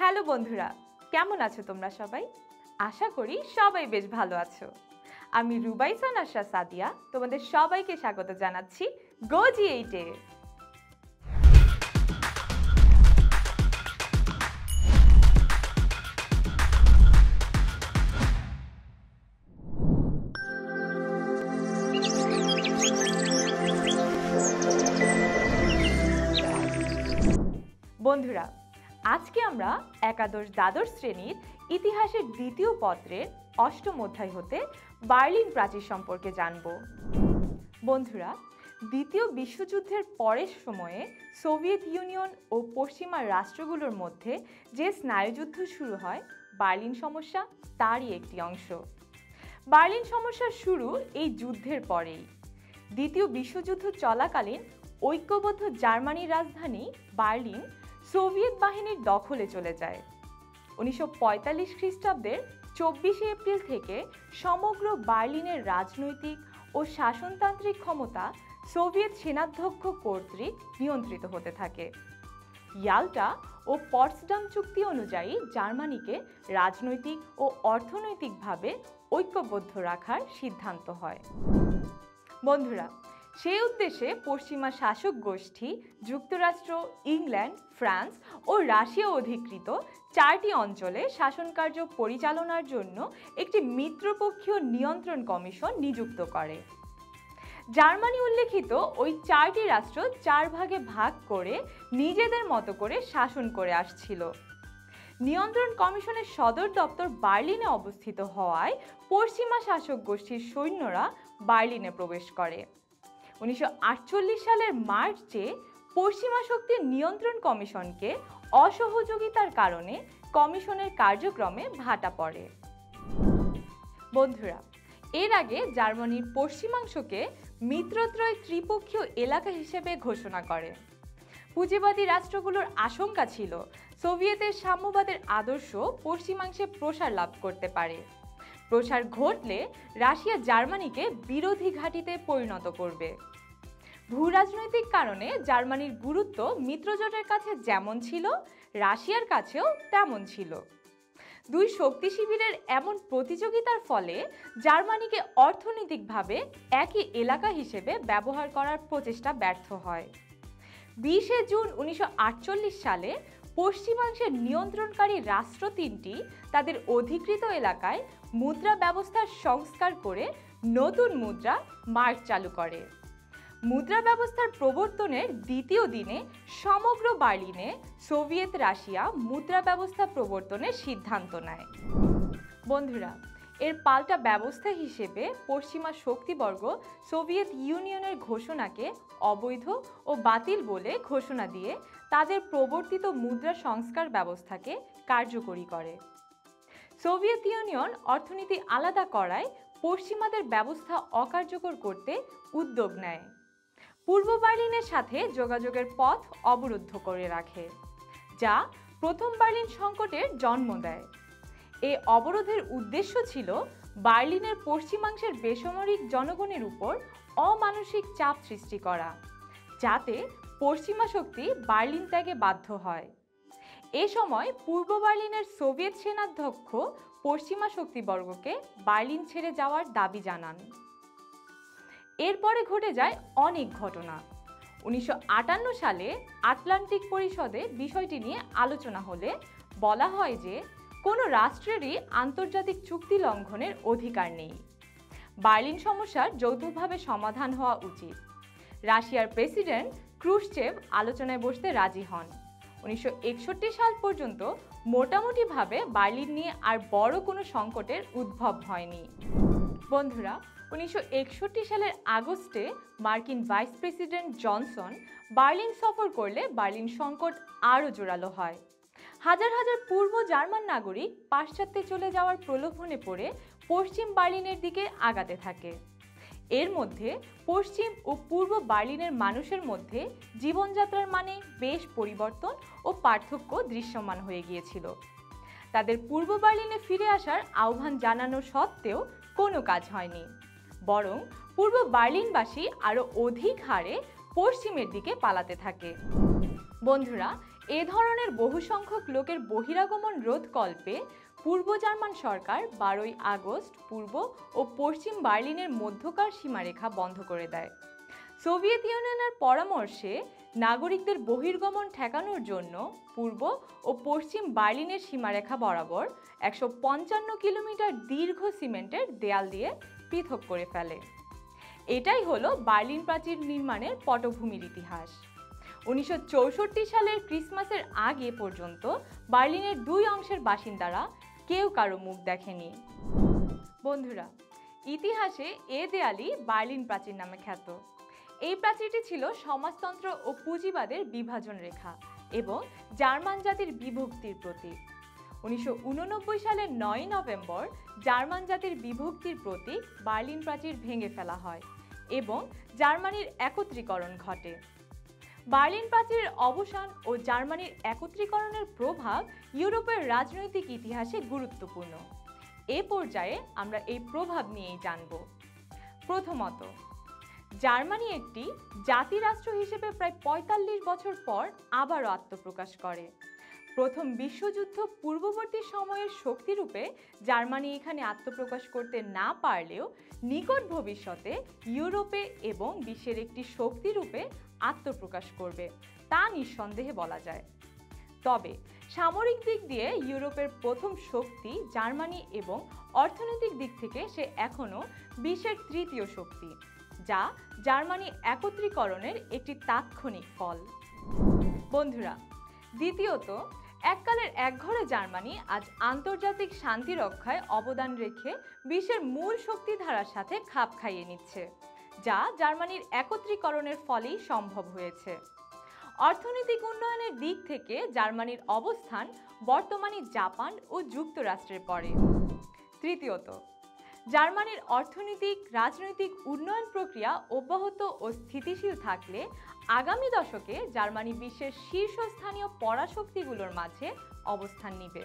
Hello বন্ধুরা, কেমন আছো তোমরা সবাই? আশা করি সবাই বেশ ভালো আছো। আমি রুবাইসা নাশা সাদিয়া তোমাদের সবাইকে স্বাগত জানাচ্ছি GoG8-এ। বন্ধুরা, আজকে আমরা একাদশ দ্বাদশ শ্রেণীর ইতিহাসের দ্বিতীয় পত্রের অষ্টম অধ্যায় হতে বার্লিন প্রাচীর সম্পর্কে জানব। বন্ধুরা, দ্বিতীয় বিশ্বযুদ্ধের পরের সময়ে সোভিয়েত ইউনিয়ন ও পশ্চিমা রাষ্ট্রগুলোর মধ্যে যে স্নায়ুযুদ্ধ শুরু হয়, বার্লিন সমস্যা তারই একটি অংশ। বার্লিন সমস্যার শুরু এই যুদ্ধের পরেই। দ্বিতীয় বিশ্বযুদ্ধ চলাকালীন ঐক্যবদ্ধ জার্মানির রাজধানী বার্লিন সোভিয়েত বাহিনীর দখলে চলে যায়। 1945 খ্রিস্টাব্দের 24 এপ্রিল থেকে সমগ্র বার্লিনের রাজনৈতিক ও শাসনতান্ত্রিক ক্ষমতা সোভিয়েত সেনাধ্যক্ষ কর্তৃক নিয়ন্ত্রিত হতে থাকে। ইয়াল্টা ও পটসডাম চুক্তি অনুযায়ী জার্মানিকে রাজনৈতিক ও অর্থনৈতিকভাবে ঐক্যবদ্ধ রাখার সিদ্ধান্ত হয়। বন্ধুরা, সেই উদ্দেশ্যে পশ্চিমা শাসক গোষ্ঠী যুক্তরাষ্ট্র, ইংল্যান্ড, ফ্রান্স ও রাশিয়া অধিকৃত 4টি অঞ্চলে শাসনকার্য পরিচালনার জন্য একটি মিত্রপক্ষীয় নিয়ন্ত্রণ কমিশন নিযুক্ত করে। জার্মানি উল্লেখিত ওই 4টি রাষ্ট্র 4 ভাগে ভাগ করে নিজেদের মতো করে শাসন করে আসছিল। নিয়ন্ত্রণ কমিশনের সদর দপ্তর বার্লিনে অবস্থিত হওয়ায় পশ্চিমা শাসক গোষ্ঠীর সৈন্যরা বার্লিনে প্রবেশ করে। 1948 সালের মার্চে পশ্চিমা শক্তির নিয়ন্ত্রণ কমিশনকে অসহযোগিতার কারণে কমিশনের কার্যক্রমে ভাটা পড়ে। বন্ধুরা, এর আগে জার্মানির পশ্চিমাংশকে মিত্রত্রয় ত্রিপক্ষীয় এলাকা হিসেবে ঘোষণা করে। পুঁজিবাদী রাষ্ট্রগুলোর আশঙ্কা ছিল সোভিয়েতের সাম্যবাদের আদর্শ পশ্চিমাংশে প্রসার লাভ করতে পারে। প্রসার ঘটলে রাশিয়া জার্মানিকে বিরোধী ঘাঁটিতে পরিণত করবে। ভূরাজনৈতিক কারণে জার্মানির গুরুত্ব মিত্রজোটের কাছে যেমন ছিল, রাশিয়ার কাছেও তেমন ছিল। দুই শক্তি শিবিরের এমন প্রতিযোগিতার ফলে জার্মানিকে অর্থনৈতিকভাবে একই এলাকা হিসেবে ব্যবহার করার প্রচেষ্টা ব্যর্থ হয়। 20 জুন 1948 সালে পশ্চিমাংশের নিয়ন্ত্রণকারী রাষ্ট্র 3টি তাদের অধিকৃত এলাকায় মুদ্রা ব্যবস্থার সংস্কার করে নতুন মুদ্রা মার্ক চালু করে। মুদ্রা ব্যবস্থার প্রবর্তনের দ্বিতীয় দিনে সমগ্র বার্লিনে সোভিয়েত রাশিয়া মুদ্রা ব্যবস্থা প্রবর্তনের সিদ্ধান্ত নেয়। বন্ধুরা, এর পাল্টা ব্যবস্থা হিসেবে পশ্চিমা শক্তিবর্গ সোভিয়েত ইউনিয়নের ঘোষণাকে অবৈধ ও বাতিল বলে ঘোষণা দিয়ে তাদের প্রবর্তিত মুদ্রা সংস্কার ব্যবস্থাকে কার্যকরী করে। সোভিয়েত ইউনিয়ন অর্থনীতি আলাদা করায় পশ্চিমাদের ব্যবস্থা অকার্যকর করতে উদ্যোগ নেয়। পূর্ব বার্লিনের সাথে যোগাযোগের পথ অবরুদ্ধ করে রাখে, যা প্রথম বার্লিন সংকটের জন্ম দেয়। এই অবরোধের উদ্দেশ্য ছিল বার্লিনের পশ্চিমাংশের বেসামরিক জনগণের উপর অমানসিক চাপ সৃষ্টি করা, যাতে পশ্চিমা শক্তি বার্লিন ত্যাগে বাধ্য হয়। এ সময় পূর্ব বার্লিনের সোভিয়েত সেনাধ্যক্ষ পশ্চিমা শক্তিবর্গকে বার্লিন ছেড়ে যাওয়ার দাবি জানান। এরপরে ঘটে যায় অনেক ঘটনা। 1958 সালে আটলান্টিক পরিষদে বিষয়টি নিয়ে আলোচনা হলে বলা হয় যে কোনো রাষ্ট্রেরই আন্তর্জাতিক চুক্তি লঙ্ঘনের অধিকার নেই। বার্লিন সমস্যার যৌথভাবে সমাধান হওয়া উচিত। রাশিয়ার প্রেসিডেন্ট ক্রুশচেভ আলোচনায় বসতে রাজি হন। 1961 সাল পর্যন্ত মোটামুটিভাবে বার্লিন নিয়ে আর বড় কোনো সংকটের উদ্ভব হয়নি। বন্ধুরা, 1961 সালের আগস্টে মার্কিন ভাইস প্রেসিডেন্ট জনসন বার্লিন সফর করলে বার্লিন সংকট আরও জোরালো হয়। হাজার হাজার পূর্ব জার্মান নাগরিক পাশ্চাত্যে চলে যাওয়ার প্রলোভনে পড়ে পশ্চিম বার্লিনের দিকে আগাতে থাকে। এর মধ্যে পশ্চিম ও পূর্ব বার্লিনের মানুষের মধ্যে জীবনযাত্রার মানে বেশ পরিবর্তন ও পার্থক্য দৃশ্যমান হয়ে গিয়েছিল। তাদের পূর্ব বার্লিনে ফিরে আসার আহ্বান জানানো সত্ত্বেও কোনো কাজ হয়নি, বরং পূর্ব বার্লিনবাসী আরও অধিক হারে পশ্চিমের দিকে পালাতে থাকে। বন্ধুরা, এ ধরনের বহু সংখ্যক লোকের বহিরাগমন রোধকল্পে পূর্ব জার্মান সরকার 12ই আগস্ট পূর্ব ও পশ্চিম বার্লিনের মধ্যকার সীমারেখা বন্ধ করে দেয়। সোভিয়েত ইউনিয়নের পরামর্শে নাগরিকদের বহির্গমন ঠেকানোর জন্য পূর্ব ও পশ্চিম বার্লিনের সীমারেখা বরাবর 155 কিলোমিটার দীর্ঘ সিমেন্টের দেয়াল দিয়ে পৃথক করে ফেলে। এটাই হলো বার্লিন প্রাচীর নির্মাণের পটভূমির ইতিহাস। 1964 সালের ক্রিসমাসের আগে পর্যন্ত বার্লিনের দুই অংশের বাসিন্দারা কেউ কারো মুখ দেখেনি। বন্ধুরা, ইতিহাসে এ দেয়ালই বার্লিন প্রাচীর নামে খ্যাত। এই প্রাচীরটি ছিল সমাজতন্ত্র ও পুঁজিবাদের বিভাজন রেখা এবং জার্মান জাতির বিভক্তির প্রতীক। 1989 সালের 9 নভেম্বর জার্মান জাতির বিভক্তির প্রতীক বার্লিন প্রাচীর ভেঙে ফেলা হয় এবং জার্মানির একত্রীকরণ ঘটে। বার্লিন প্রাচীরের অবসান ও জার্মানির একত্রীকরণের প্রভাব ইউরোপের রাজনৈতিক ইতিহাসে গুরুত্বপূর্ণ। এ পর্যায়ে আমরা এই প্রভাব নিয়েই জানব। প্রথমত, জার্মানি একটি জাতিরাষ্ট্র হিসেবে প্রায় 45 বছর পর আবারও আত্মপ্রকাশ করে। প্রথম বিশ্বযুদ্ধ পূর্ববর্তী সময়ের শক্তিরূপে জার্মানি এখানে আত্মপ্রকাশ করতে না পারলেও নিকট ভবিষ্যতে ইউরোপে এবং বিশ্বের একটি শক্তিরূপে আত্মপ্রকাশ করবে, তা নিঃসন্দেহে বলা যায়। তবে সামরিক দিক দিয়ে ইউরোপের প্রথম শক্তি জার্মানি এবং অর্থনৈতিক দিক থেকে সে এখনও বিশ্বের তৃতীয় শক্তি, যা জার্মানি একত্রীকরণের একটি তাৎক্ষণিক ফল। বন্ধুরা, দ্বিতীয়ত, এককালের একঘরে জার্মানি আজ আন্তর্জাতিক শান্তি রক্ষায় অবদান রেখে বিশ্বের মূল শক্তিধারার সাথে খাপ খাইয়ে নিচ্ছে, যা জার্মানির একত্রীকরণের ফলেই সম্ভব হয়েছে। অর্থনৈতিক উন্নয়নের দিক থেকে জার্মানির অবস্থান বর্তমানে জাপান ও যুক্তরাষ্ট্রের পরে। তৃতীয়ত, জার্মানির অর্থনৈতিক রাজনৈতিক উন্নয়ন প্রক্রিয়া অব্যাহত ও স্থিতিশীল থাকলে আগামী দশকে জার্মানি বিশ্বের শীর্ষস্থানীয় পরাশক্তিগুলোর মাঝে অবস্থান নিবে,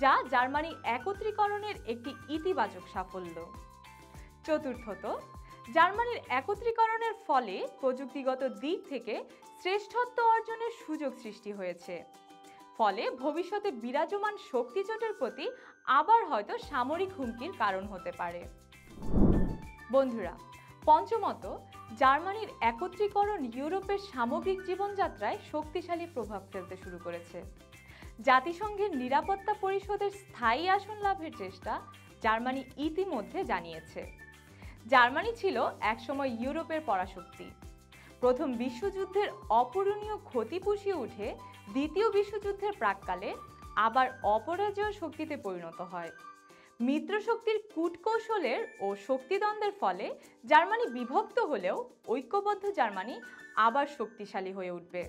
যা জার্মানি একত্রীকরণের একটি ইতিবাচক সাফল্য। চতুর্থত, জার্মানির একত্রীকরণের ফলে প্রযুক্তিগত দিক থেকে শ্রেষ্ঠত্ব অর্জনের সুযোগ সৃষ্টি হয়েছে, ফলে ভবিষ্যতে বিরাজমান শক্তিজোটের প্রতি আবার হয়তো সামরিক হুমকির কারণ হতে পারে। বন্ধুরা, পঞ্চমত, জার্মানির একত্রীকরণ ইউরোপের সামগ্রিক জীবনযাত্রায় শক্তিশালী প্রভাব ফেলতে শুরু করেছে। জাতিসংঘের নিরাপত্তা পরিষদের স্থায়ী আসন লাভের চেষ্টা জার্মানি ইতিমধ্যে জানিয়েছে। জার্মানি ছিল একসময় ইউরোপের পরাশক্তি। প্রথম বিশ্বযুদ্ধের অপূরণীয় ক্ষতি পুষিয়ে উঠে দ্বিতীয় বিশ্বযুদ্ধের প্রাক্কালে আবার অপরাজেয় শক্তিতে পরিণত হয়। মিত্রশক্তির কূটকৌশলের ও শক্তিদ্বন্দ্বের ফলে জার্মানি বিভক্ত হলেও ঐক্যবদ্ধ জার্মানি আবার শক্তিশালী হয়ে উঠবে,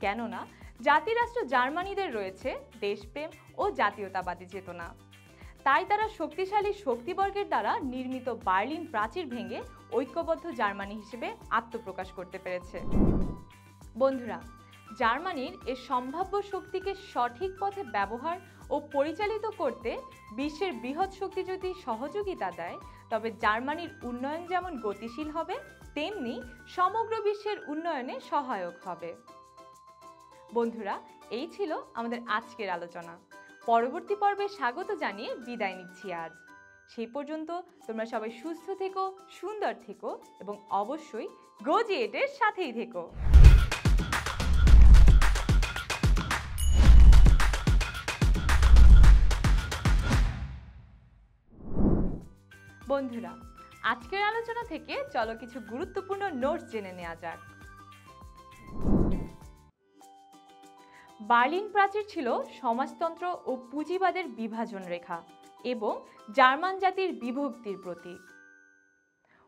কেননা জাতিরাষ্ট্র জার্মানিদের রয়েছে দেশপ্রেম ও জাতীয়তাবাদী চেতনা। তাই তারা শক্তিশালী শক্তিবর্গের দ্বারা নির্মিত বার্লিন প্রাচীর ভেঙে ঐক্যবদ্ধ জার্মানি হিসেবে আত্মপ্রকাশ করতে পেরেছে। বন্ধুরা, জার্মানির এ সম্ভাব্য শক্তিকে সঠিক পথে ব্যবহার ও পরিচালিত করতে বিশ্বের বৃহৎ শক্তি যদি সহযোগিতা দেয়, তবে জার্মানির উন্নয়ন যেমন গতিশীল হবে, তেমনি সমগ্র বিশ্বের উন্নয়নে সহায়ক হবে। বন্ধুরা, এই ছিল আমাদের আজকের আলোচনা। পরবর্তী পর্বে স্বাগত জানিয়ে বিদায় নিচ্ছি আজ। সেই পর্যন্ত তোমরা সবাই সুস্থ থেকো, সুন্দর থেকো এবং অবশ্যই গো-জি8 এর সাথেই থেকো। বন্ধুরা, আজকের আলোচনা থেকে চলো কিছু গুরুত্বপূর্ণ নোটস জেনে নেওয়া যাক। বার্লিন প্রাচীর ছিল সমাজতন্ত্র ও পুঁজিবাদের বিভাজন রেখা এবং জার্মান জাতির বিভক্তির প্রতীক।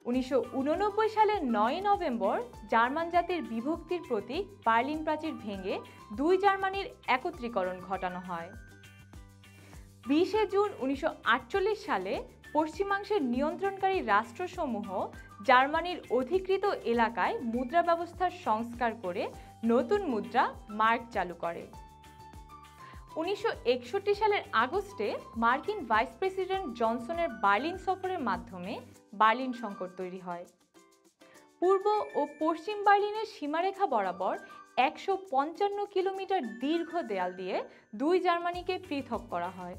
1989 সালের 9 নভেম্বর জার্মান জাতির বিভক্তির প্রতীক বার্লিন প্রাচীর ভেঙে দুই জার্মানির একত্রীকরণ ঘটানো হয়। 20 জুন 1948 সালে পশ্চিমাংশের নিয়ন্ত্রণকারী রাষ্ট্রসমূহ জার্মানির অধিকৃত এলাকায় মুদ্রা ব্যবস্থার সংস্কার করে নতুন মুদ্রা মার্ক চালু করে। 1961 সালের আগস্টে মার্কিন ভাইস প্রেসিডেন্ট জনসনের বার্লিন সফরের মাধ্যমে বার্লিন সংকট তৈরি হয়। পূর্ব ও পশ্চিম বার্লিনের সীমারেখা বরাবর 155 কিলোমিটার দীর্ঘ দেয়াল দিয়ে দুই জার্মানিকে পৃথক করা হয়।